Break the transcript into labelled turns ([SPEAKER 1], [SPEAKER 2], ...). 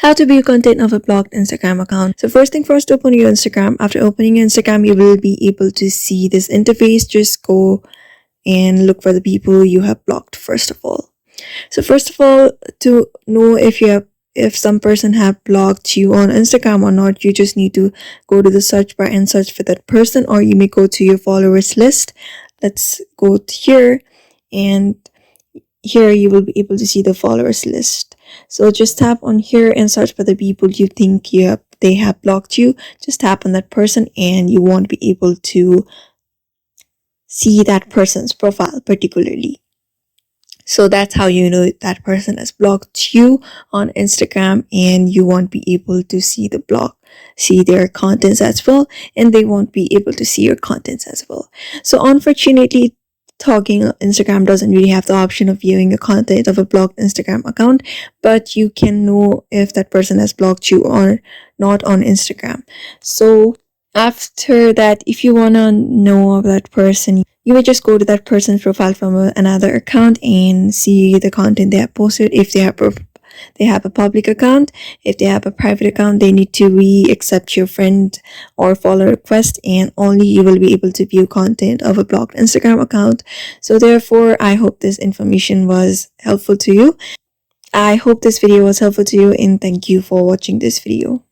[SPEAKER 1] How to view content of a blocked Instagram account. So first thing first, open your Instagram. After opening your Instagram, you will be able to see this interface. Just go and look for the people you have blocked first of all. So first of all, to know if some person have blocked you on Instagram or not, you just need to go to the search bar and search for that person, or you may go to your followers list. Let's go here, and here you will be able to see the followers list. So just tap on here and search for the people you think they have blocked you. Just tap on that person and you won't be able to see that person's profile particularly. So that's how you know that person has blocked you on Instagram, and you won't be able to see their contents as well, and they won't be able to see your contents as well. So unfortunately, talking Instagram doesn't really have the option of viewing the content of a blocked Instagram account, but you can know if that person has blocked you or not on Instagram. So after that, if you want to know of that person, you will just go to that person's profile from another account and see the content they have posted. If they have a public account, if they have a private account, they need to accept your friend or follow request, and only you will be able to view content of a blocked Instagram account. So therefore, I hope this information was helpful to you. I hope this video was helpful to you, and thank you for watching this video.